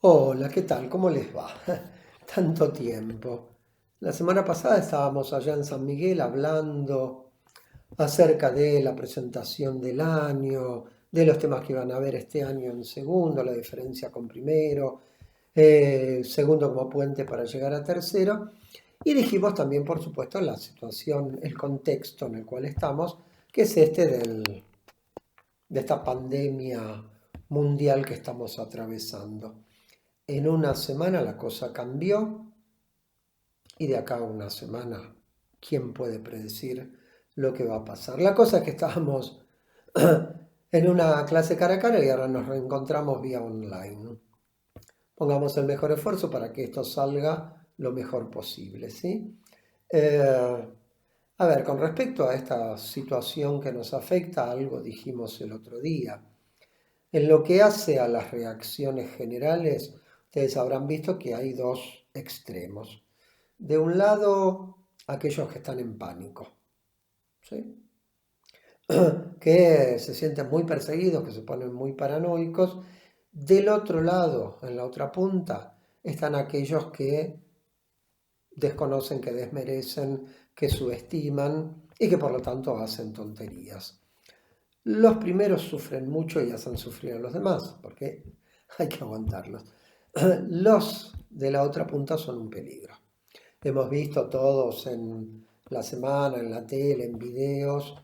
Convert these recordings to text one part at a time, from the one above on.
Hola, ¿qué tal? ¿Cómo les va? Tanto tiempo. La semana pasada estábamos allá en San Miguel hablando acerca de la presentación del año, de los temas que iban a haber este año en segundo, la diferencia con primero, segundo como puente para llegar a tercero. Y dijimos también, por supuesto, la situación, el contexto en el cual estamos, que es este de esta pandemia mundial que estamos atravesando. En una semana la cosa cambió y de acá a una semana, ¿quién puede predecir lo que va a pasar? La cosa es que estábamos en una clase cara a cara y ahora nos reencontramos vía online. Pongamos el mejor esfuerzo para que esto salga lo mejor posible, ¿sí? A ver, con respecto a esta situación que nos afecta, algo dijimos el otro día. En lo que hace a las reacciones generales, ustedes habrán visto que hay dos extremos. De un lado, aquellos que están en pánico, ¿sí? Que se sienten muy perseguidos, que se ponen muy paranoicos. Del otro lado, en la otra punta, están aquellos que desconocen, que desmerecen, que subestiman y que por lo tanto hacen tonterías. Los primeros sufren mucho y hacen sufrir a los demás, porque hay que aguantarlos. Los de la otra punta son un peligro. Hemos visto todos en la semana, en la tele, en videos,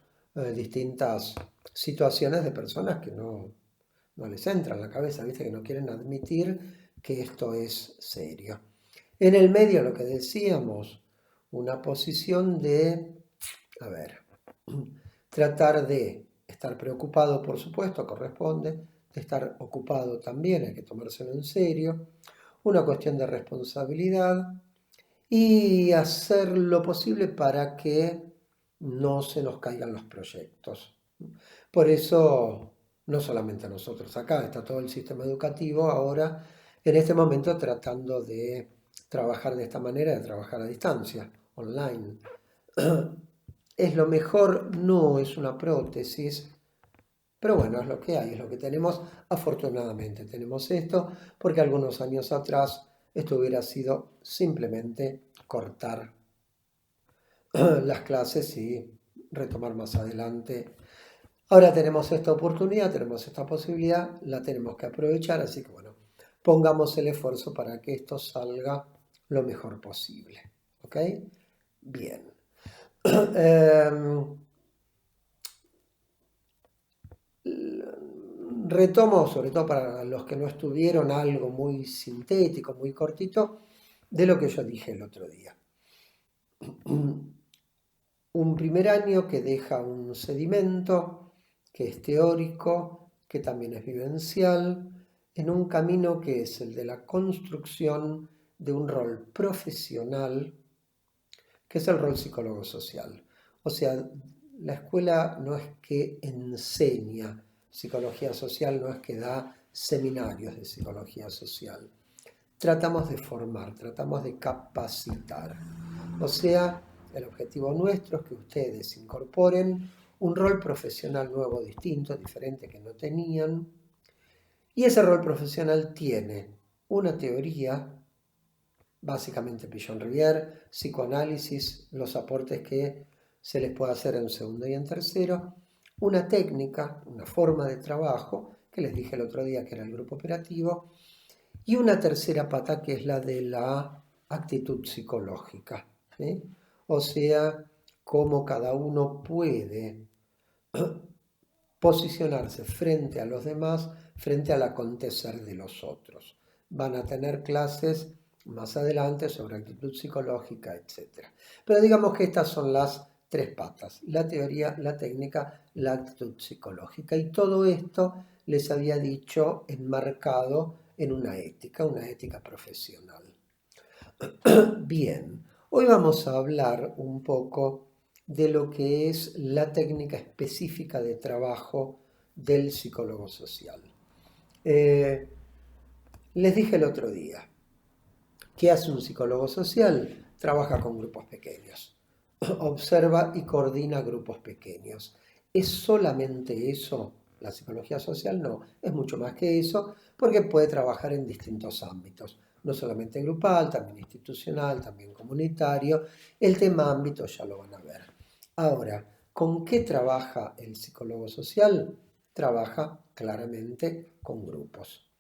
distintas situaciones de personas que no les entra en la cabeza, ¿viste? Que no quieren admitir que esto es serio. En el medio, lo que decíamos, una posición de, a ver, tratar de estar preocupado, por supuesto, corresponde, de estar ocupado también, hay que tomárselo en serio, una cuestión de responsabilidad y hacer lo posible para que no se nos caigan los proyectos. Por eso, no solamente nosotros acá, está todo el sistema educativo ahora, en este momento tratando de trabajar de esta manera, de trabajar a distancia, online. ¿Es lo mejor? No, es una prótesis, pero bueno, es lo que hay, es lo que tenemos. Afortunadamente tenemos esto, porque algunos años atrás esto hubiera sido simplemente cortar las clases y retomar más adelante. Ahora tenemos esta oportunidad, tenemos esta posibilidad, la tenemos que aprovechar, así que bueno, pongamos el esfuerzo para que esto salga lo mejor posible. ¿Ok? Bien. Em, Retomo, sobre todo para los que no estuvieron, algo muy sintético, muy cortito, de lo que yo dije el otro día. Un primer año que deja un sedimento, que es teórico, que también es vivencial, en un camino que es el de la construcción de un rol profesional, que es el rol psicólogo social. O sea, la escuela no es que enseña psicología social, no es que da seminarios de psicología social. Tratamos de formar, tratamos de capacitar. O sea, el objetivo nuestro es que ustedes incorporen un rol profesional nuevo, distinto, diferente que no tenían. Y ese rol profesional tiene una teoría, básicamente Pichon-Rivière, psicoanálisis, los aportes que se les puede hacer en segundo y en tercero, una técnica, una forma de trabajo, que les dije el otro día que era el grupo operativo, y una tercera pata que es la de la actitud psicológica, ¿sí? O sea, cómo cada uno puede posicionarse frente a los demás, frente al acontecer de los otros. Van a tener clases más adelante sobre actitud psicológica, etc. Pero digamos que estas son las tres patas, la teoría, la técnica, la actitud psicológica. Y todo esto les había dicho enmarcado en una ética profesional. Bien, hoy vamos a hablar un poco de lo que es la técnica específica de trabajo del psicólogo social. Eh, Les dije el otro día, ¿qué hace un psicólogo social? Trabaja con grupos pequeños, observa y coordina grupos pequeños. ¿Es solamente eso? La psicología social no, es mucho más que eso, porque puede trabajar en distintos ámbitos, no solamente grupal, también institucional, también comunitario. El tema ámbito ya lo van a ver. Ahora, ¿con qué trabaja el psicólogo social? Trabaja claramente con grupos.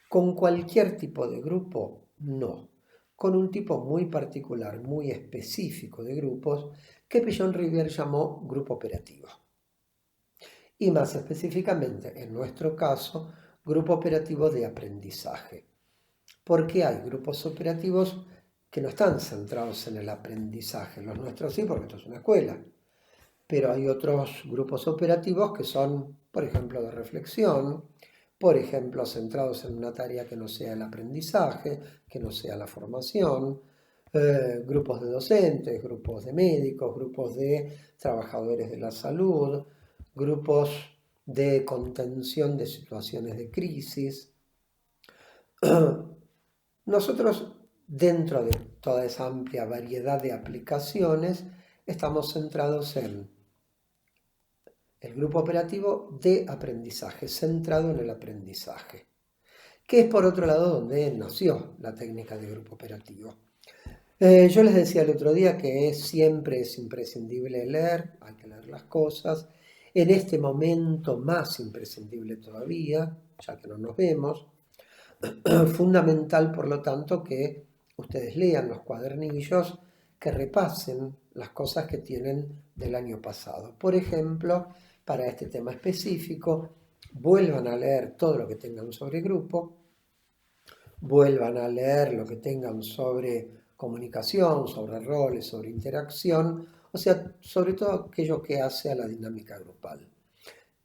¿Con cualquier tipo de grupo? No. Con un tipo muy particular, muy específico de grupos que Pillon-Rivière llamó grupo operativo. Y más específicamente, en nuestro caso, grupo operativo de aprendizaje. Porque hay grupos operativos que no están centrados en el aprendizaje. Los nuestros sí, porque esto es una escuela. Pero hay otros grupos operativos que son, por ejemplo, de reflexión, por ejemplo, centrados en una tarea que no sea el aprendizaje, que no sea la formación, grupos de docentes, grupos de médicos, grupos de trabajadores de la salud, grupos de contención de situaciones de crisis. Nosotros, dentro de toda esa amplia variedad de aplicaciones, estamos centrados en el grupo operativo de aprendizaje, centrado en el aprendizaje, que es por otro lado donde nació la técnica de grupo operativo. Yo les decía el otro día que siempre es imprescindible leer, hay que leer las cosas, en este momento más imprescindible todavía, ya que no nos vemos, fundamental por lo tanto que ustedes lean los cuadernillos, que repasen las cosas que tienen del año pasado. Por ejemplo, para este tema específico, vuelvan a leer todo lo que tengan sobre grupo, vuelvan a leer lo que tengan sobre comunicación, sobre roles, sobre interacción, o sea, sobre todo aquello que hace a la dinámica grupal.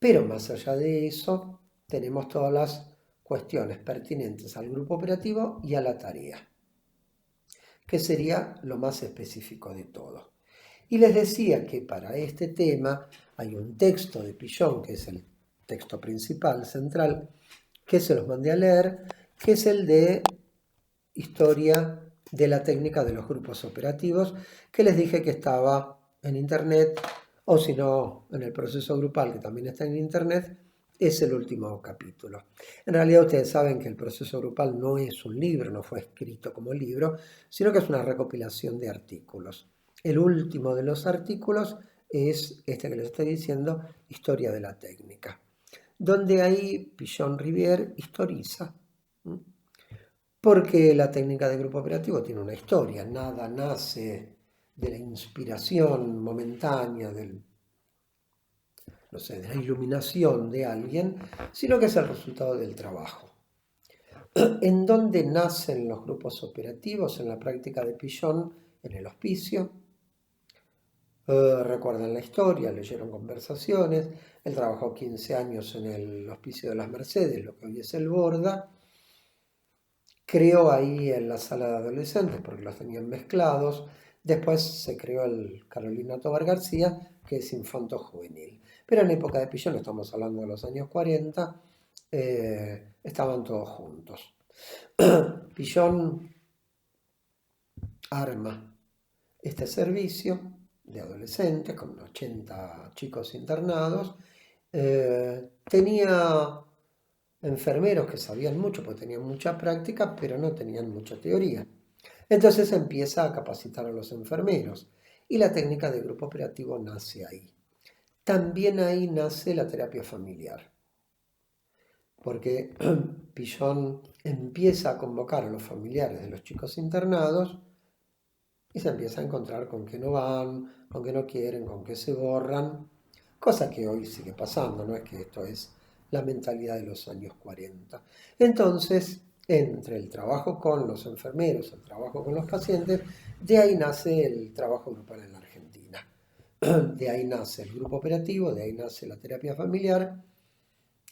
Pero más allá de eso, tenemos todas las cuestiones pertinentes al grupo operativo y a la tarea, que sería lo más específico de todo. Y les decía que para este tema hay un texto de Pillon, que es el texto principal, central, que se los mandé a leer, que es el de Historia de la técnica de los grupos operativos, que les dije que estaba en internet, o si no, en el proceso grupal, que también está en internet, es el último capítulo. En realidad ustedes saben que el proceso grupal no es un libro, no fue escrito como libro, sino que es una recopilación de artículos. El último de los artículos es este que les estoy diciendo, Historia de la técnica, donde ahí Pillon-Rivière historiza. Porque la técnica de grupo operativo tiene una historia, nada nace de la inspiración momentánea, no sé, de la iluminación de alguien, sino que es el resultado del trabajo. ¿En dónde nacen los grupos operativos? En la práctica de Pillon, en el hospicio. Recuerdan la historia, leyeron conversaciones. Él trabajó 15 años en el Hospicio de las Mercedes, lo que hoy es el Borda. Creó ahí en la sala de adolescentes porque los tenían mezclados. Después se creó el Carolina Tobar García, que es infanto juvenil. Pero en época de Pillon, estamos hablando de los años 40, estaban todos juntos. Pillon arma este servicio de adolescentes con 80 chicos internados. Tenía enfermeros que sabían mucho, porque tenían mucha práctica, pero no tenían mucha teoría. Entonces empieza a capacitar a los enfermeros y la técnica de grupo operativo nace ahí. También ahí nace la terapia familiar, porque Pillon empieza a convocar a los familiares de los chicos internados y se empieza a encontrar con que no van, con que no quieren, con que se borran, cosa que hoy sigue pasando, no es que esto es la mentalidad de los años 40. Entonces, entre el trabajo con los enfermeros, el trabajo con los pacientes, de ahí nace el trabajo grupal en la Argentina. De ahí nace el grupo operativo, de ahí nace la terapia familiar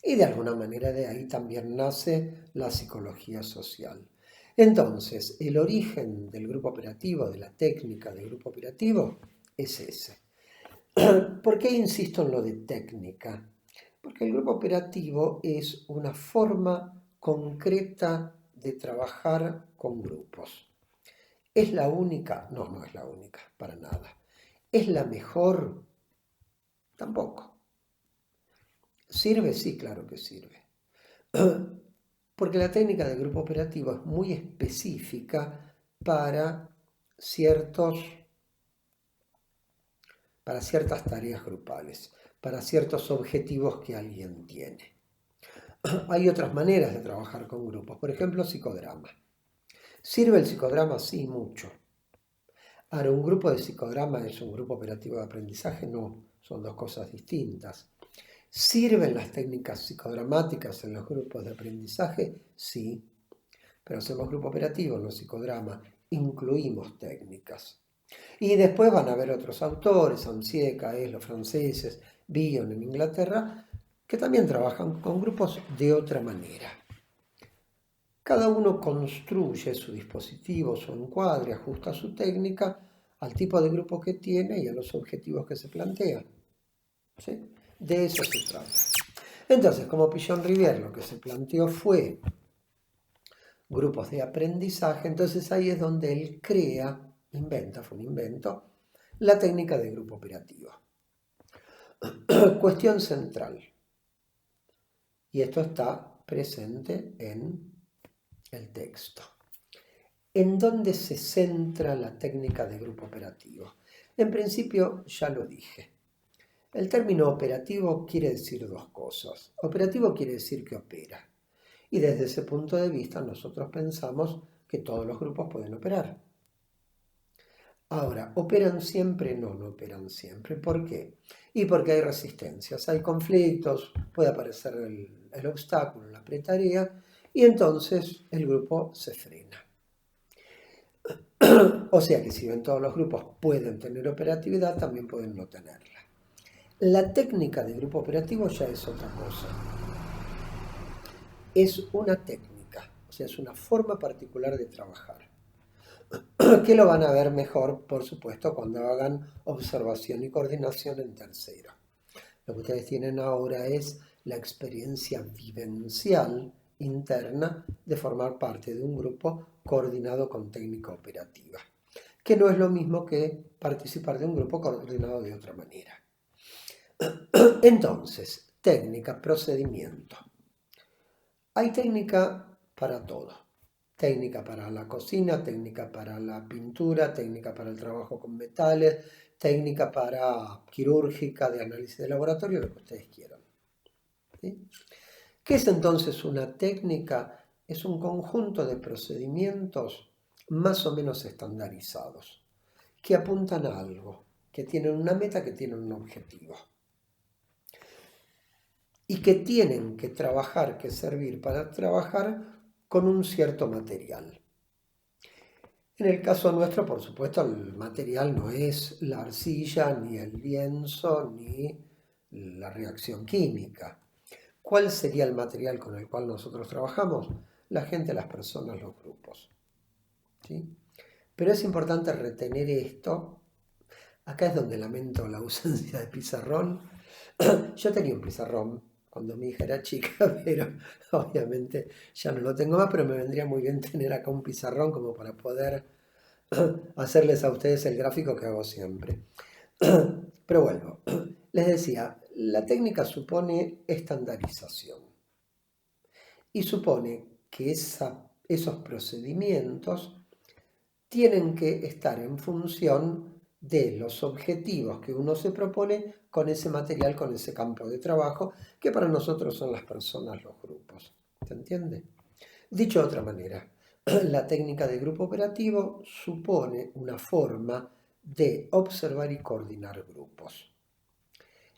y de alguna manera de ahí también nace la psicología social. Entonces, el origen del grupo operativo, de la técnica del grupo operativo, es ese. ¿Por qué insisto en lo de técnica? Porque el grupo operativo es una forma concreta de trabajar con grupos. ¿Es la única? No, no es la única, para nada. ¿Es la mejor? Tampoco. ¿Sirve? Sí, claro que sirve. Porque la técnica de grupo operativo es muy específica para ciertos, para ciertas tareas grupales, para ciertos objetivos que alguien tiene. Hay otras maneras de trabajar con grupos, por ejemplo, psicodrama. ¿Sirve el psicodrama? Sí, mucho. Ahora, ¿un grupo de psicodrama es un grupo operativo de aprendizaje? No, son dos cosas distintas. ¿Sirven las técnicas psicodramáticas en los grupos de aprendizaje? Sí, pero hacemos grupo operativo, no psicodrama, incluimos técnicas. Y después van a haber otros autores, Ansieca, los franceses, Bion en Inglaterra, que también trabajan con grupos de otra manera. Cada uno construye su dispositivo, su encuadre, ajusta su técnica al tipo de grupo que tiene y a los objetivos que se plantean. ¿Sí? De eso se trata. Entonces, como Pichon Rivière lo que se planteó fue grupos de aprendizaje, entonces ahí es donde él crea, inventa, fue un invento, la técnica de grupo operativo. Cuestión central, y esto está presente en el texto. ¿En dónde se centra la técnica de grupo operativo? En principio ya lo dije. El término operativo quiere decir dos cosas. Operativo quiere decir que opera. Y desde ese punto de vista nosotros pensamos que todos los grupos pueden operar. Ahora, ¿operan siempre? No, no operan siempre. ¿Por qué? Y porque hay resistencias, hay conflictos, puede aparecer el obstáculo, la pretarea, y entonces el grupo se frena. O sea que si bien todos los grupos pueden tener operatividad, también pueden no tenerla. La técnica de grupo operativo ya es otra cosa. Es una técnica, o sea, es una forma particular de trabajar. Que lo van a ver mejor, por supuesto, cuando hagan observación y coordinación en tercero. Lo que ustedes tienen ahora es la experiencia vivencial interna de formar parte de un grupo coordinado con técnica operativa, que no es lo mismo que participar de un grupo coordinado de otra manera. Entonces, técnica, procedimiento. Hay técnica para todo. Técnica para la cocina, técnica para la pintura, técnica para el trabajo con metales, técnica para quirúrgica, de análisis de laboratorio, lo que ustedes quieran. ¿Sí? ¿Qué es entonces una técnica? Es un conjunto de procedimientos más o menos estandarizados, que apuntan a algo, que tienen una meta, que tienen un objetivo. Y que tienen que trabajar, que servir para trabajar con un cierto material. En el caso nuestro, por supuesto, el material no es la arcilla, ni el lienzo, ni la reacción química. ¿Cuál sería el material con el cual nosotros trabajamos? La gente, las personas, los grupos. ¿Sí? Pero es importante retener esto. Acá es donde lamento la ausencia de pizarrón. Yo tenía un pizarrón cuando mi hija era chica, pero obviamente ya no lo tengo más, pero me vendría muy bien tener acá un pizarrón como para poder hacerles a ustedes el gráfico que hago siempre. Pero vuelvo, les decía, la técnica supone estandarización y supone que esos procedimientos tienen que estar en función de los objetivos que uno se propone con ese material, con ese campo de trabajo, que para nosotros son las personas, los grupos. ¿Se entiende? Dicho de otra manera, la técnica de grupo operativo supone una forma de observar y coordinar grupos,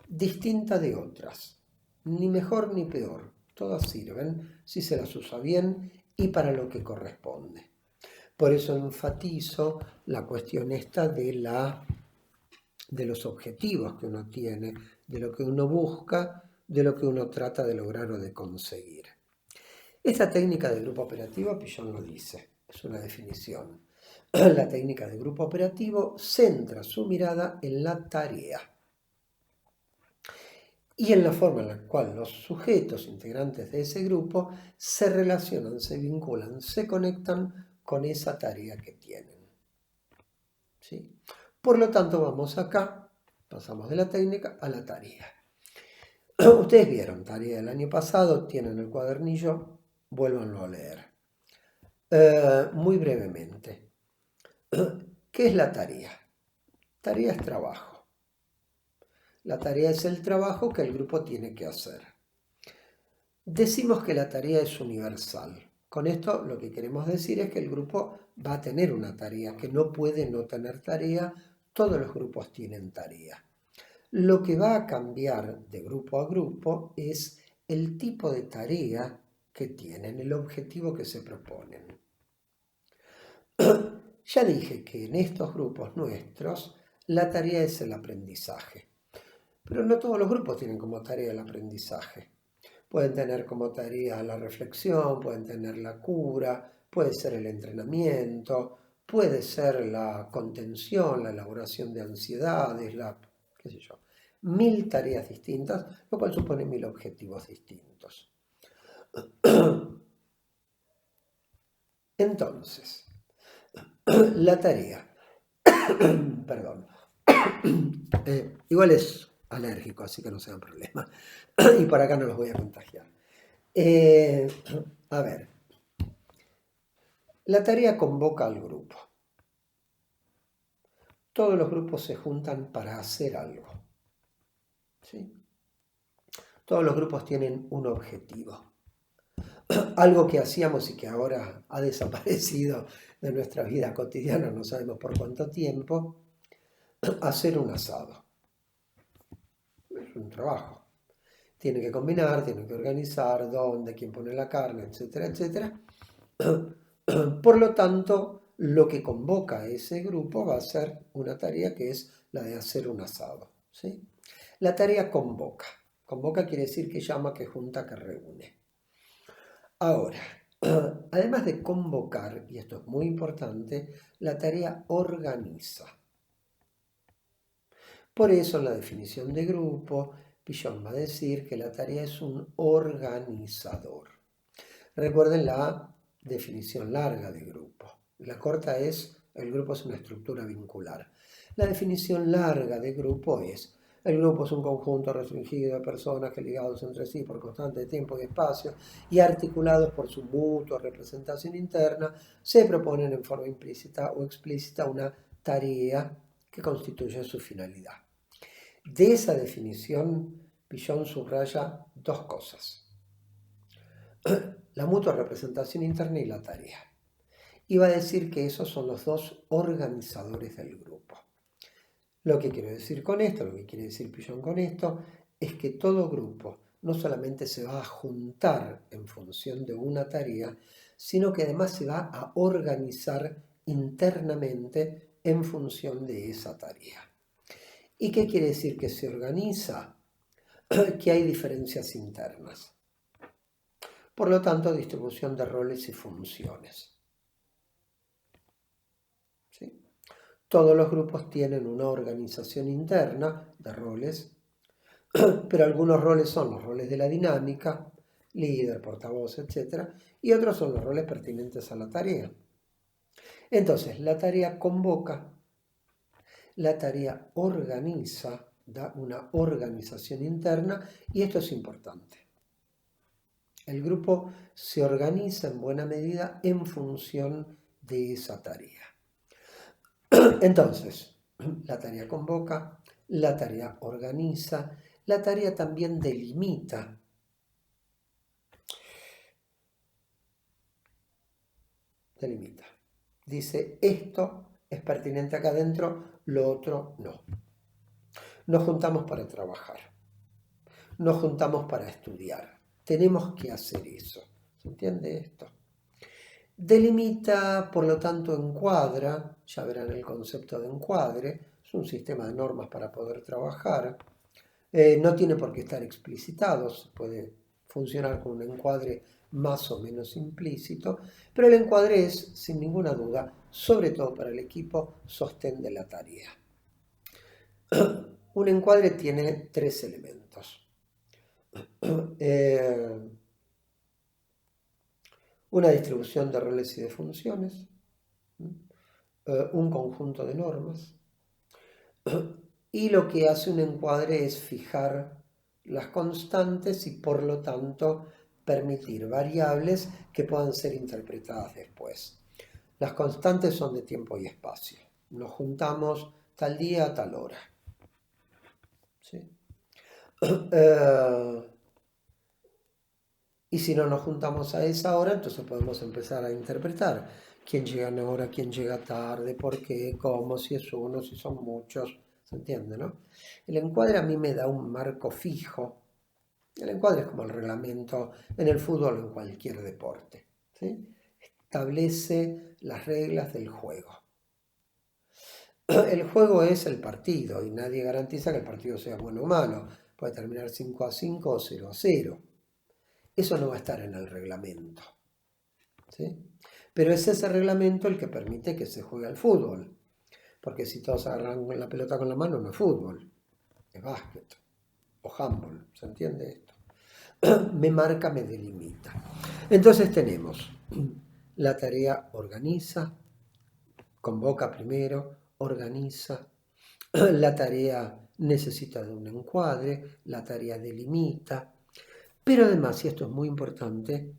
distinta de otras, ni mejor ni peor, todas sirven si se las usa bien y para lo que corresponde. Por eso enfatizo la cuestión esta de los objetivos que uno tiene, de lo que uno busca, de lo que uno trata de lograr o de conseguir. Esta técnica de grupo operativo, Pichon lo dice, es una definición. La técnica de grupo operativo centra su mirada en la tarea y en la forma en la cual los sujetos integrantes de ese grupo se relacionan, se vinculan, se conectan con esa tarea que tienen. ¿Sí? Por lo tanto, vamos acá, pasamos de la técnica a la tarea. Ustedes vieron tarea del año pasado, tienen el cuadernillo, vuélvanlo a leer. Muy brevemente, ¿qué es la tarea? Tarea es trabajo. La tarea es el trabajo que el grupo tiene que hacer. Decimos que la tarea es universal. Con esto lo que queremos decir es que el grupo va a tener una tarea, que no puede no tener tarea, todos los grupos tienen tarea. Lo que va a cambiar de grupo a grupo es el tipo de tarea que tienen, el objetivo que se proponen. Ya dije que en estos grupos nuestros la tarea es el aprendizaje, pero no todos los grupos tienen como tarea el aprendizaje. Pueden tener como tarea la reflexión, pueden tener la cura, puede ser el entrenamiento, puede ser la contención, la elaboración de ansiedades, qué sé yo, 1000 tareas distintas, lo cual supone 1000 objetivos distintos. Entonces, la tarea, perdón, igual es alérgico, así que no sea un problema, y por acá no los voy a contagiar. A ver, la tarea convoca al grupo. Todos los grupos se juntan para hacer algo. ¿Sí? Todos los grupos tienen un objetivo. Algo que hacíamos y que ahora ha desaparecido de nuestra vida cotidiana, no sabemos por cuánto tiempo, hacer un asado. Es un trabajo. Tiene que combinar, tiene que organizar dónde, quién pone la carne, etcétera, etcétera. Por lo tanto, lo que convoca a ese grupo va a ser una tarea que es la de hacer un asado. ¿Sí? La tarea convoca. Convoca quiere decir que llama, que junta, que reúne. Ahora, además de convocar, y esto es muy importante, la tarea organiza. Por eso en la definición de grupo, Pichon va a decir que la tarea es un organizador. Recuerden la definición larga de grupo. La corta es, el grupo es una estructura vincular. La definición larga de grupo es, el grupo es un conjunto restringido de personas que ligados entre sí por constante tiempo y espacio y articulados por su mutua representación interna, se proponen en forma implícita o explícita una tarea que constituye su finalidad. De esa definición, Pichon subraya dos cosas: la mutua representación interna y la tarea. Y va a decir que esos son los dos organizadores del grupo. Lo que quiero decir con esto, lo que quiere decir Pichon con esto, es que todo grupo no solamente se va a juntar en función de una tarea, sino que además se va a organizar internamente en función de esa tarea. ¿Y qué quiere decir que se organiza? Que hay diferencias internas. Por lo tanto, distribución de roles y funciones. ¿Sí? Todos los grupos tienen una organización interna de roles, pero algunos roles son los roles de la dinámica, líder, portavoz, etc. Y otros son los roles pertinentes a la tarea. Entonces, la tarea convoca, la tarea organiza, da una organización interna, y esto es importante. El grupo se organiza en buena medida en función de esa tarea. Entonces, la tarea convoca, la tarea organiza, la tarea también delimita. Delimita. Dice, esto es pertinente acá adentro, lo otro no. Nos juntamos para trabajar. Nos juntamos para estudiar. Tenemos que hacer eso. ¿Se entiende esto? Delimita, por lo tanto, encuadra. Ya verán el concepto de encuadre. Es un sistema de normas para poder trabajar. No tiene por qué estar explicitado. Se puede funcionar con un encuadre más o menos implícito, pero el encuadre es, sin ninguna duda, sobre todo para el equipo, sostén de la tarea. Un encuadre tiene tres elementos. Una distribución de roles y de funciones, un conjunto de normas, y lo que hace un encuadre es fijar las constantes y por lo tanto permitir variables que puedan ser interpretadas después. Las constantes son de tiempo y espacio. Nos juntamos tal día a tal hora. ¿Sí? Y si no nos juntamos a esa hora, entonces podemos empezar a interpretar quién llega a una hora, quién llega tarde, por qué, cómo, si es uno, si son muchos. ¿Se entiende, no? El encuadre a mí me da un marco fijo. El encuadre es como el reglamento en el fútbol o en cualquier deporte. ¿Sí? Establece las reglas del juego. El juego es el partido y nadie garantiza que el partido sea bueno o malo. Puede terminar 5-5 o 0-0. Eso no va a estar en el reglamento. ¿Sí? Pero es ese reglamento el que permite que se juegue al fútbol. Porque si todos agarran la pelota con la mano, no es fútbol, es básquet o handball. ¿Se entiende esto? Me marca, me delimita. Entonces tenemos la tarea organiza, convoca primero, organiza, la tarea necesita de un encuadre, la tarea delimita, pero además, y esto es muy importante,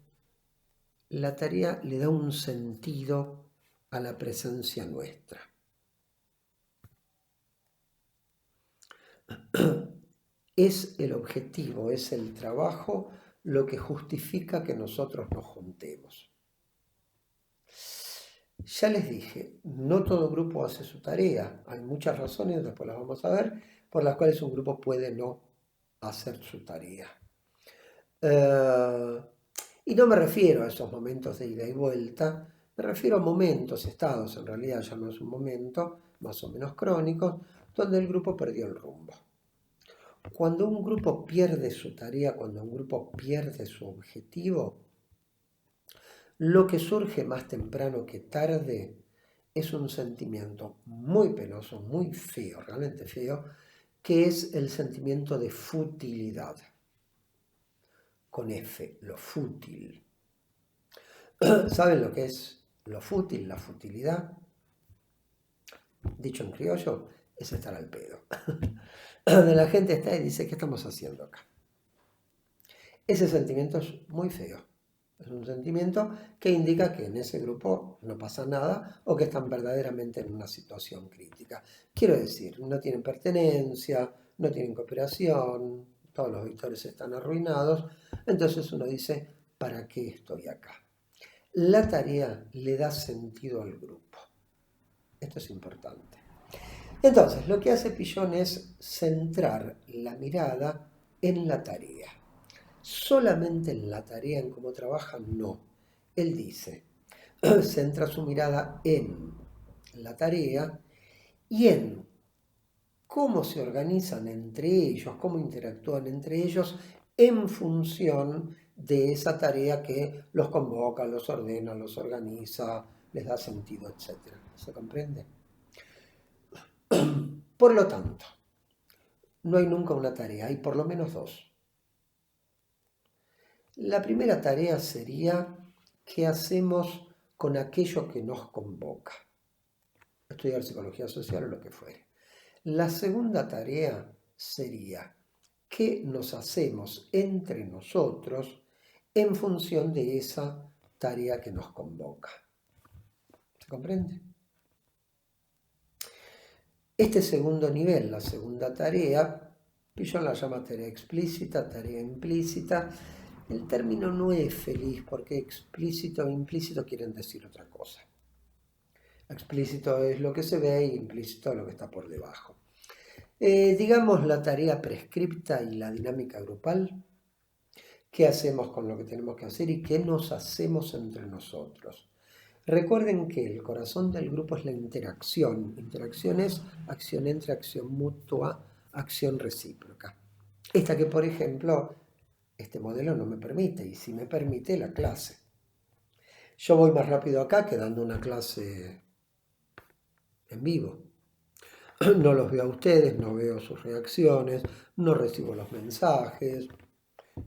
la tarea le da un sentido a la presencia nuestra. Es el objetivo, es el trabajo lo que justifica que nosotros nos juntemos. Ya les dije, no todo grupo hace su tarea. Hay muchas razones, después las vamos a ver, por las cuales un grupo puede no hacer su tarea. Y no me refiero a esos momentos de ida y vuelta, me refiero a momentos, estados, en realidad ya no es un momento, más o menos crónicos, donde el grupo perdió el rumbo. Cuando un grupo pierde su tarea, cuando un grupo pierde su objetivo, lo que surge más temprano que tarde es un sentimiento muy penoso, muy feo, realmente feo, que es el sentimiento de futilidad. Con F, lo fútil. ¿Saben lo que es lo fútil, la futilidad? Dicho en criollo, es estar al pedo. La gente está y dice, ¿qué estamos haciendo acá? Ese sentimiento es muy feo. Es un sentimiento que indica que en ese grupo no pasa nada o que están verdaderamente en una situación crítica. Quiero decir, no tienen pertenencia, no tienen cooperación, todos los victorios están arruinados. Entonces uno dice, ¿para qué estoy acá? La tarea le da sentido al grupo. Esto es importante. Entonces, lo que hace Pillon es centrar la mirada en la tarea. Solamente en la tarea, en cómo trabajan, no. Él dice, centra su mirada en la tarea y en cómo se organizan entre ellos, cómo interactúan entre ellos en función de esa tarea que los convoca, los ordena, los organiza, les da sentido, etc. ¿Se comprende? Por lo tanto, no hay nunca una tarea, hay por lo menos dos. La primera tarea sería qué hacemos con aquello que nos convoca. Estudiar psicología social o lo que fuere. La segunda tarea sería qué nos hacemos entre nosotros en función de esa tarea que nos convoca. ¿Se comprende? Este segundo nivel, la segunda tarea, Pillon la llama tarea explícita, tarea implícita. El término no es feliz porque explícito e implícito quieren decir otra cosa. Explícito es lo que se ve y implícito es lo que está por debajo. Digamos la tarea prescripta y la dinámica grupal. ¿Qué hacemos con lo que tenemos que hacer y qué nos hacemos entre nosotros? Recuerden que el corazón del grupo es la interacción. Interacción es acción entre, acción mutua, acción recíproca. Esta que, por ejemplo, este modelo no me permite, y si me permite, la clase. Yo voy más rápido acá que dando una clase en vivo. No los veo a ustedes, no veo sus reacciones, no recibo los mensajes,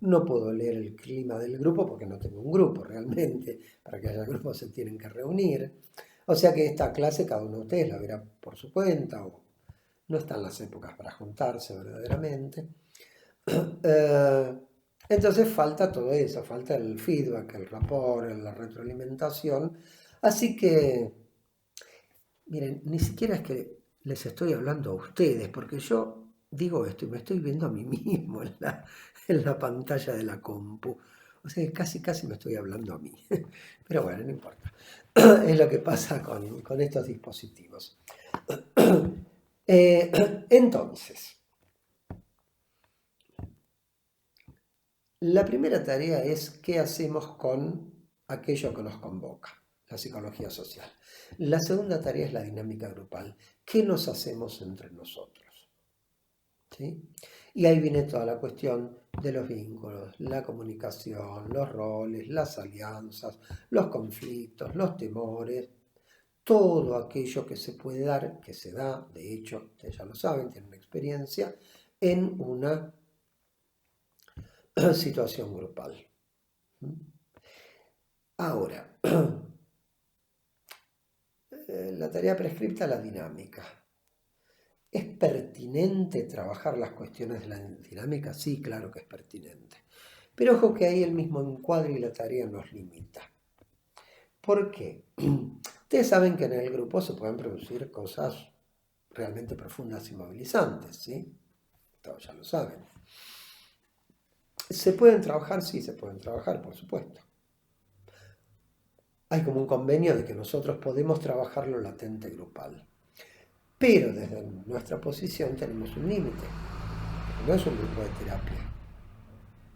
no puedo leer el clima del grupo porque no tengo un grupo realmente. Para que haya grupos se tienen que reunir. O sea que esta clase cada uno de ustedes la verá por su cuenta o no están las épocas para juntarse verdaderamente. Eh, entonces falta todo eso, falta el feedback, el rapport, la retroalimentación. Así que, miren, ni siquiera es que les estoy hablando a ustedes, porque yo digo esto y me estoy viendo a mí mismo en la pantalla de la compu. O sea que casi, casi me estoy hablando a mí. Pero bueno, no importa. Es lo que pasa con estos dispositivos. Entonces, la primera tarea es qué hacemos con aquello que nos convoca, la psicología social. La segunda tarea es la dinámica grupal. ¿Qué nos hacemos entre nosotros? ¿Sí? Y ahí viene toda la cuestión de los vínculos, la comunicación, los roles, las alianzas, los conflictos, los temores, todo aquello que se puede dar, que se da, de hecho, ustedes ya lo saben, tienen una experiencia, en una situación grupal. Ahora, la tarea prescripta, la dinámica. ¿Es pertinente trabajar las cuestiones de la dinámica? Sí, claro que es pertinente. Pero ojo que ahí el mismo encuadre y la tarea nos limita. ¿Por qué? Ustedes saben que en el grupo se pueden producir cosas realmente profundas y movilizantes, ¿sí? Todos ya lo saben. ¿Se pueden trabajar? Sí, se pueden trabajar, por supuesto. Hay como un convenio de que nosotros podemos trabajar lo latente grupal. Pero desde nuestra posición tenemos un límite. No es un grupo de terapia.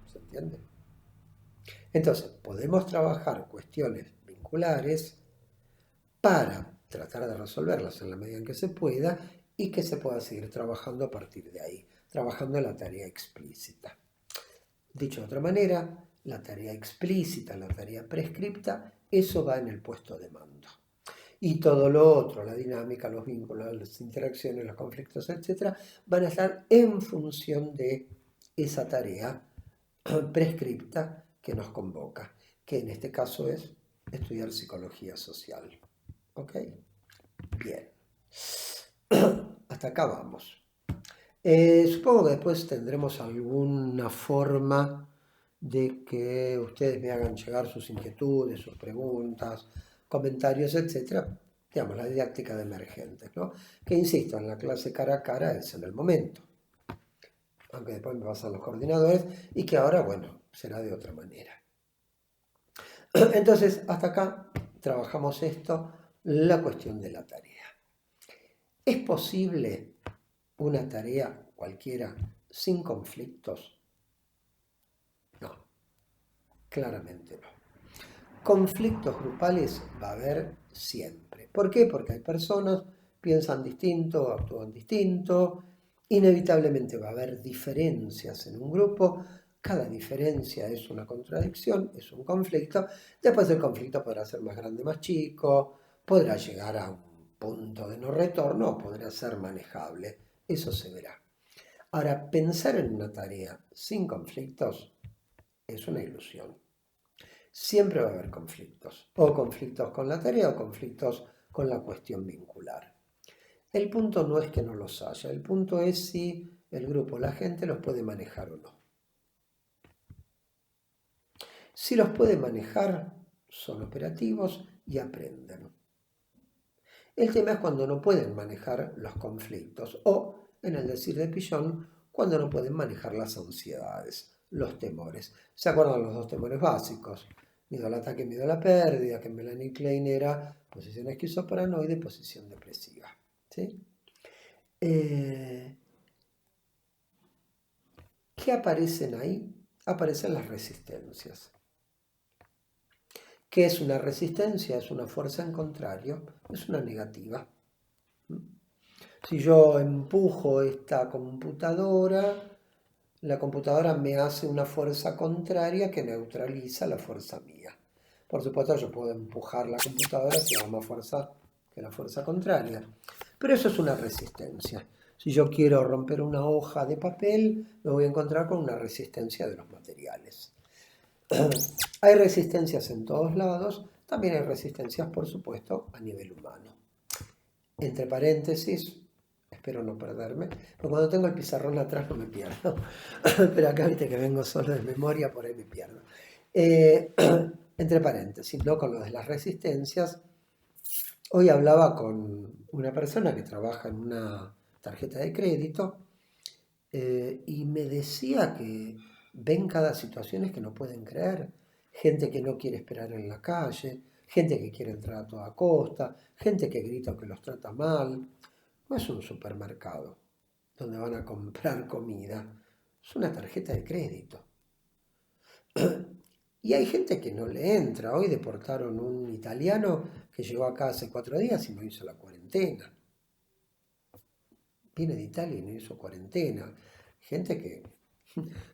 ¿Se entiende? Entonces, podemos trabajar cuestiones vinculares para tratar de resolverlas en la medida en que se pueda y que se pueda seguir trabajando a partir de ahí, trabajando la tarea explícita. Dicho de otra manera, la tarea explícita, la tarea prescripta, eso va en el puesto de mando. Y todo lo otro, la dinámica, los vínculos, las interacciones, los conflictos, etc., van a estar en función de esa tarea prescripta que nos convoca, que en este caso es estudiar psicología social. ¿Ok? Bien. Hasta acá vamos. Supongo que después tendremos alguna forma de que ustedes me hagan llegar sus inquietudes, sus preguntas, comentarios, etcétera. Digamos, la didáctica de emergentes, ¿no? Que insisto, en la clase cara a cara es en el momento, aunque después me pasan los coordinadores y que ahora, bueno, será de otra manera. Entonces, hasta acá trabajamos esto, la cuestión de la tarea. ¿Es posible una tarea cualquiera sin conflictos? No, claramente no. Conflictos grupales va a haber siempre. ¿Por qué? Porque hay personas, piensan distinto, actúan distinto, inevitablemente va a haber diferencias en un grupo, cada diferencia es una contradicción, es un conflicto, después el conflicto podrá ser más grande, más chico, podrá llegar a un punto de no retorno o podrá ser manejable, eso se verá. Ahora, pensar en una tarea sin conflictos es una ilusión. Siempre va a haber conflictos, o conflictos con la tarea o conflictos con la cuestión vincular. El punto no es que no los haya, el punto es si el grupo, la gente los puede manejar o no. Si los puede manejar, son operativos y aprenden. El tema es cuando no pueden manejar los conflictos o, en el decir de Pillon, cuando no pueden manejar las ansiedades, los temores. ¿Se acuerdan los dos temores básicos? Miedo al ataque, miedo a la pérdida, que en Melanie Klein era posición esquizoparanoide, posición depresiva. ¿Sí? ¿Qué aparecen ahí? Aparecen las resistencias. ¿Qué es una resistencia? Es una fuerza en contrario, es una negativa. Si yo empujo esta computadora, la computadora me hace una fuerza contraria que neutraliza la fuerza mía. Por supuesto, yo puedo empujar la computadora si hago más fuerza que la fuerza contraria. Pero eso es una resistencia. Si yo quiero romper una hoja de papel, me voy a encontrar con una resistencia de los materiales. Hay resistencias en todos lados, también hay resistencias, por supuesto, a nivel humano. Entre paréntesis, espero no perderme, pero cuando tengo el pizarrón atrás no me pierdo. Pero acá viste que vengo solo de memoria, por ahí me pierdo. Entre paréntesis, ¿no? Con lo de las resistencias, hoy hablaba con una persona que trabaja en una tarjeta de crédito y me decía que ven cada situaciones que no pueden creer. Gente que no quiere esperar en la calle, gente que quiere entrar a toda costa, gente que grita que los trata mal. No es un supermercado donde van a comprar comida, es una tarjeta de crédito. Y hay gente que no le entra. Hoy deportaron un italiano que llegó acá hace 4 días y no hizo la cuarentena. Viene de Italia y no hizo cuarentena. Gente que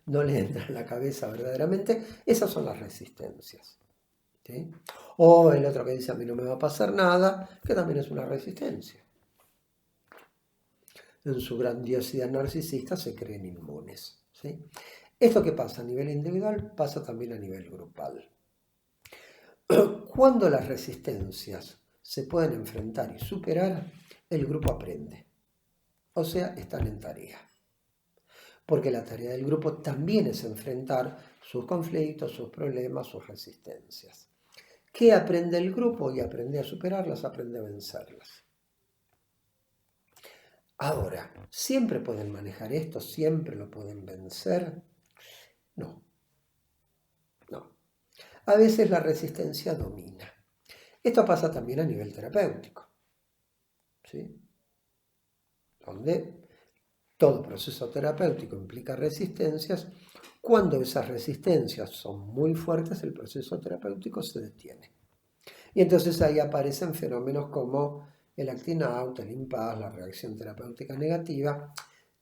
no le entra en la cabeza verdaderamente. Esas son las resistencias. ¿Sí? O el otro que dice a mí no me va a pasar nada, que también es una resistencia. En su grandiosidad narcisista se creen inmunes. ¿Sí? Esto que pasa a nivel individual pasa también a nivel grupal. Cuando las resistencias se pueden enfrentar y superar, el grupo aprende. O sea, están en tarea. Porque la tarea del grupo también es enfrentar sus conflictos, sus problemas, sus resistencias. ¿Qué aprende el grupo? Y aprende a superarlas, aprende a vencerlas. Ahora, ¿siempre pueden manejar esto? ¿Siempre lo pueden vencer? No, no. A veces la resistencia domina. Esto pasa también a nivel terapéutico, ¿sí? Donde todo proceso terapéutico implica resistencias. Cuando esas resistencias son muy fuertes, el proceso terapéutico se detiene. Y entonces ahí aparecen fenómenos como el acting out, el impasse, la reacción terapéutica negativa.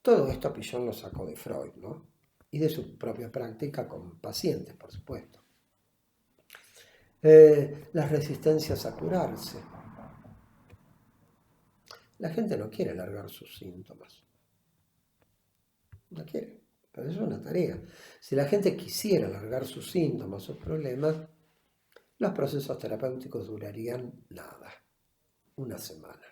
Todo esto Pillon lo sacó de Freud, ¿no? Y de su propia práctica con pacientes, por supuesto. Las resistencias a curarse. La gente no quiere alargar sus síntomas. No quiere, pero eso es una tarea. Si la gente quisiera alargar sus síntomas, sus problemas, los procesos terapéuticos durarían nada, una semana.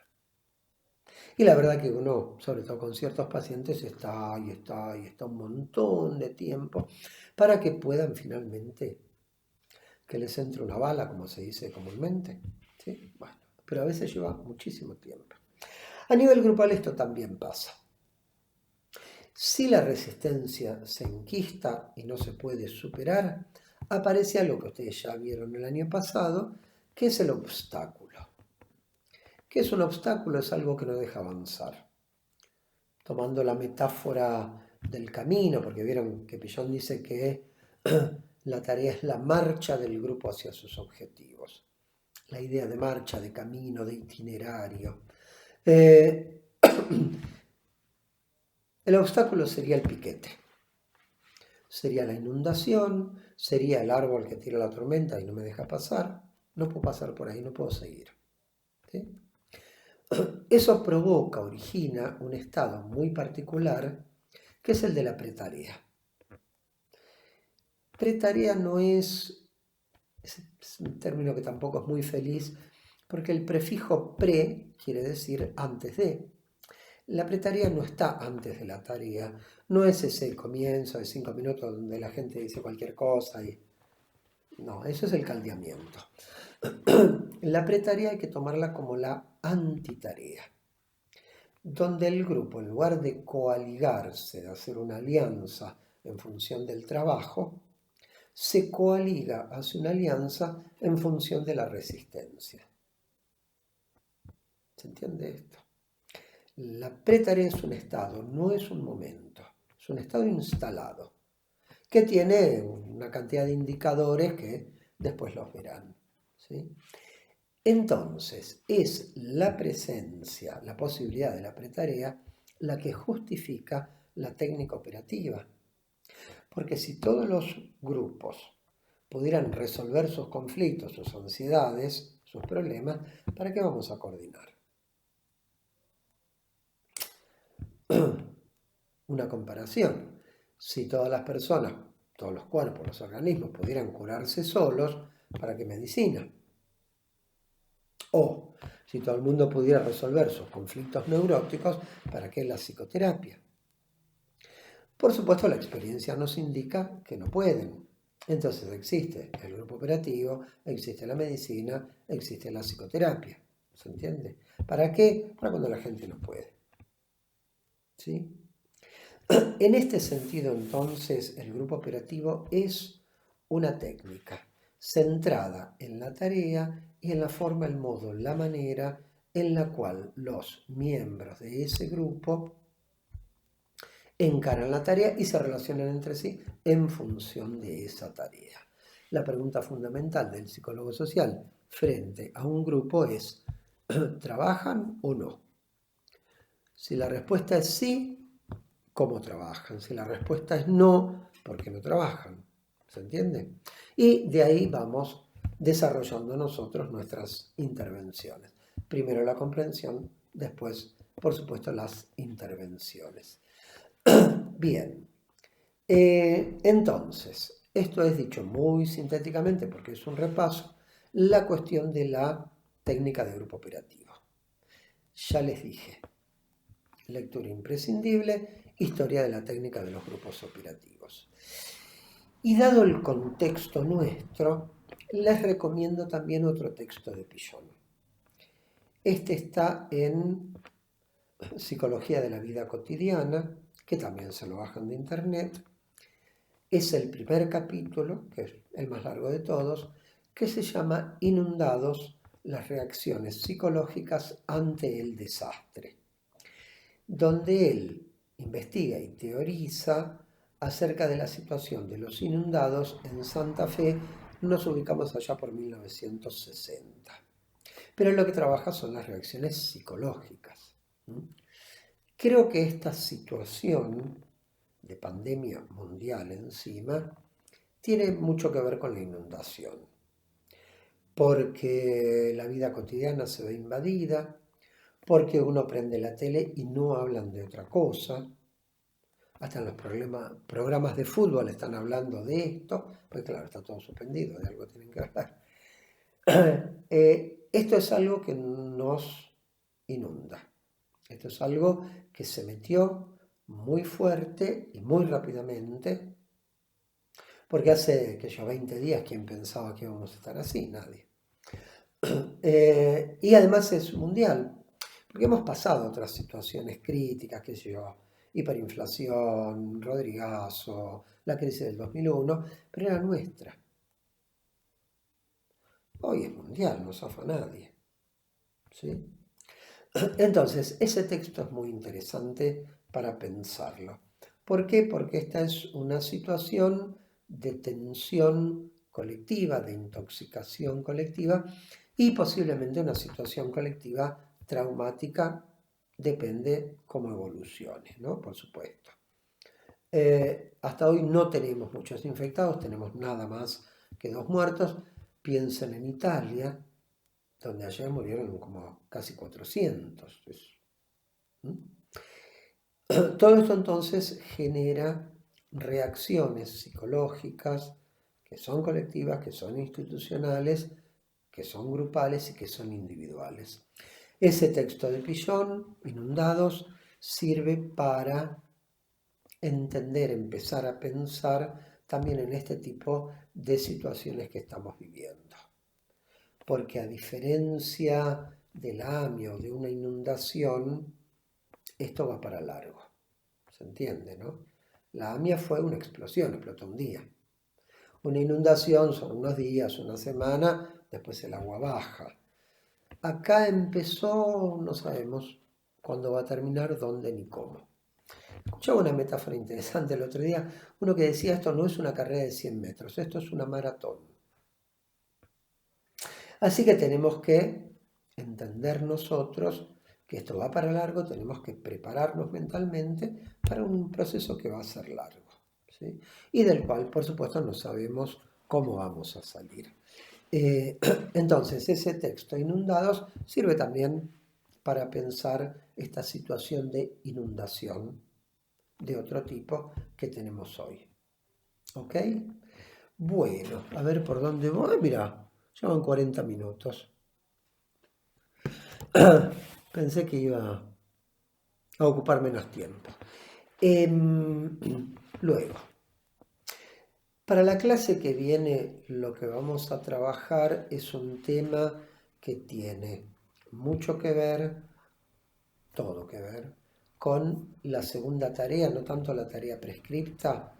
Y la verdad que uno, sobre todo con ciertos pacientes, está un montón de tiempo para que puedan finalmente que les entre una bala, como se dice comúnmente. ¿Sí? Bueno, pero a veces lleva muchísimo tiempo. A nivel grupal esto también pasa. Si la resistencia se enquista y no se puede superar, aparece algo que ustedes ya vieron el año pasado, que es el obstáculo. ¿Qué es un obstáculo? Es algo que no deja avanzar. Tomando la metáfora del camino, porque vieron que Pillon dice que la tarea es la marcha del grupo hacia sus objetivos. La idea de marcha, de camino, de itinerario. El obstáculo sería el piquete. Sería la inundación, sería el árbol que tira la tormenta y no me deja pasar. No puedo pasar por ahí, no puedo seguir. ¿Sí? Eso provoca, origina un estado muy particular, que es el de la pretarea. Pretarea no es un término que tampoco es muy feliz, porque el prefijo pre quiere decir antes de. La pretarea no está antes de la tarea, no es ese comienzo de 5 minutos donde la gente dice cualquier cosa. No, eso es el caldeamiento. La pretarea hay que tomarla como la antitarea, donde el grupo, en lugar de coaligarse, de hacer una alianza en función del trabajo, se coaliga, hace una alianza en función de la resistencia. ¿Se entiende esto? La pretarea es un estado, no es un momento, es un estado instalado, que tiene una cantidad de indicadores que después los verán. ¿Sí? Entonces, es la presencia, la posibilidad de la pretarea, la que justifica la técnica operativa. Porque si todos los grupos pudieran resolver sus conflictos, sus ansiedades, sus problemas, ¿para qué vamos a coordinar? Una comparación. Si todas las personas, todos los cuerpos, los organismos pudieran curarse solos, ¿para qué medicina? O, si todo el mundo pudiera resolver sus conflictos neuróticos, ¿para qué la psicoterapia? Por supuesto, la experiencia nos indica que no pueden. Entonces existe el grupo operativo, existe la medicina, existe la psicoterapia. ¿Se entiende? ¿Para qué? Para cuando la gente no puede. ¿Sí? En este sentido, entonces, el grupo operativo es una técnica centrada en la tarea y en la forma, el modo, la manera en la cual los miembros de ese grupo encaran la tarea y se relacionan entre sí en función de esa tarea. La pregunta fundamental del psicólogo social frente a un grupo es, ¿trabajan o no? Si la respuesta es sí, ¿cómo trabajan? Si la respuesta es no, ¿por qué no trabajan? ¿Se entiende? Y de ahí vamos desarrollando nosotros nuestras intervenciones. Primero la comprensión, después, por supuesto, las intervenciones. Bien, entonces, esto es dicho muy sintéticamente porque es un repaso, la cuestión de la técnica de grupo operativo. Ya les dije, lectura imprescindible, historia de la técnica de los grupos operativos. Y dado el contexto nuestro, les recomiendo también otro texto de Pillon. Este está en Psicología de la Vida Cotidiana, que también se lo bajan de internet. Es el primer capítulo, que es el más largo de todos, que se llama Inundados, las reacciones psicológicas ante el desastre, donde él investiga y teoriza acerca de la situación de los inundados en Santa Fe. Nos ubicamos allá por 1960. Pero lo que trabaja son las reacciones psicológicas. Creo que esta situación de pandemia mundial encima tiene mucho que ver con la inundación, porque la vida cotidiana se ve invadida, porque uno prende la tele y no hablan de otra cosa. Hasta en los programas de fútbol están hablando de esto, pues claro, está todo suspendido, de algo tienen que hablar. Esto es algo que nos inunda. Esto es algo que se metió muy fuerte y muy rápidamente, porque hace, que yo, 20 días, ¿quién pensaba que íbamos a estar así? Nadie. Y además es mundial, porque hemos pasado otras situaciones críticas, qué sé yo, hiperinflación, Rodrigazo, la crisis del 2001, pero era nuestra. Hoy es mundial, no zafa nadie. ¿Sí? Entonces, ese texto es muy interesante para pensarlo. ¿Por qué? Porque esta es una situación de tensión colectiva, de intoxicación colectiva y posiblemente una situación colectiva traumática, depende cómo evolucione, ¿no? Por supuesto. Hasta hoy no tenemos muchos infectados, tenemos nada más que 2 muertos. Piensen en Italia, donde ayer murieron como casi 400. Todo esto entonces genera reacciones psicológicas que son colectivas, que son institucionales, que son grupales y que son individuales. Ese texto de Pillon, Inundados, sirve para entender, empezar a pensar también en este tipo de situaciones que estamos viviendo. Porque a diferencia del AMI o de una inundación, esto va para largo. ¿Se entiende, no? La AMIA fue una explosión, explotó un día. Una inundación son unos días, una semana, después el agua baja. Acá empezó, no sabemos cuándo va a terminar, dónde ni cómo. Escuchaba una metáfora interesante el otro día, uno que decía, esto no es una carrera de 100 metros, esto es una maratón. Así que tenemos que entender nosotros que esto va para largo, tenemos que prepararnos mentalmente para un proceso que va a ser largo, ¿sí? Y del cual, por supuesto, no sabemos cómo vamos a salir. Entonces, ese texto, Inundados, sirve también para pensar esta situación de inundación de otro tipo que tenemos hoy. ¿Ok? Bueno, a ver por dónde voy. Mira, llevan 40 minutos. Pensé que iba a ocupar menos tiempo. Em, Luego, para la clase que viene, lo que vamos a trabajar es un tema que tiene mucho que ver, todo que ver, con la segunda tarea, no tanto la tarea prescripta,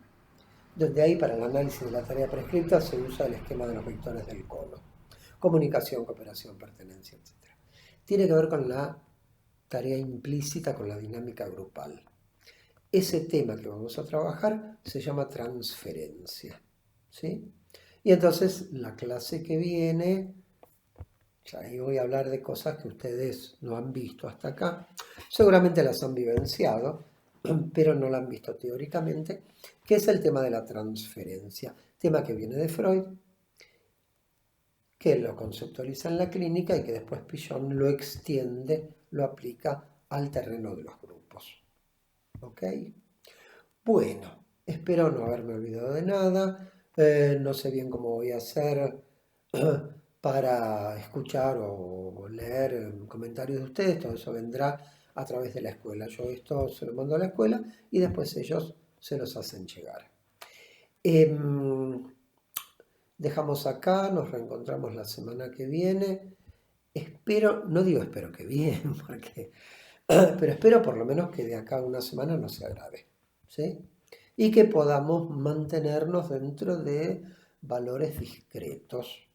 donde ahí para el análisis de la tarea prescripta se usa el esquema de los vectores del cono. Comunicación, cooperación, pertenencia, etc. Tiene que ver con la tarea implícita, con la dinámica grupal. Ese tema que vamos a trabajar se llama transferencia, ¿sí? Y entonces la clase que viene, ya ahí voy a hablar de cosas que ustedes no han visto hasta acá. Seguramente las han vivenciado, pero no la han visto teóricamente, que es el tema de la transferencia. Tema que viene de Freud, que lo conceptualiza en la clínica y que después Pichon lo extiende, lo aplica al terreno de los grupos. ¿Ok? Bueno, espero no haberme olvidado de nada. No sé bien cómo voy a hacer para escuchar o leer comentarios de ustedes. Todo eso vendrá a través de la escuela. Yo esto se lo mando a la escuela y después ellos se los hacen llegar. Dejamos acá, nos reencontramos la semana que viene. Espero, no digo espero que bien, porque, pero espero por lo menos que de acá a una semana no se agrave, ¿sí? Y que podamos mantenernos dentro de valores discretos,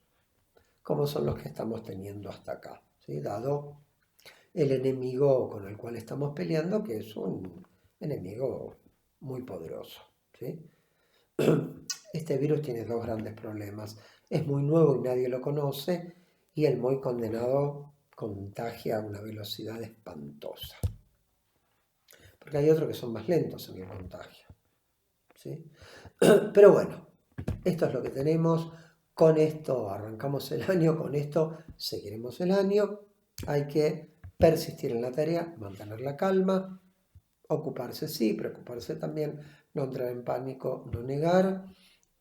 como son los que estamos teniendo hasta acá, ¿sí? Dado el enemigo con el cual estamos peleando, que es un enemigo muy poderoso, ¿sí? Este virus tiene dos grandes problemas. Es muy nuevo y nadie lo conoce, y el muy condenado contagia a una velocidad espantosa. Porque hay otros que son más lentos en el contagio, ¿sí? Pero bueno, esto es lo que tenemos. Con esto arrancamos el año, con esto seguiremos el año. Hay que persistir en la tarea, mantener la calma, ocuparse sí, preocuparse también, no entrar en pánico, no negar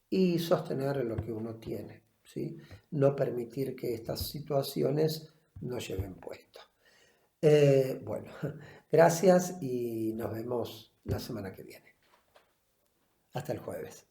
y sostener lo que uno tiene, ¿sí? No permitir que estas situaciones nos lleven puesto. Bueno, gracias y nos vemos la semana que viene. Hasta el jueves.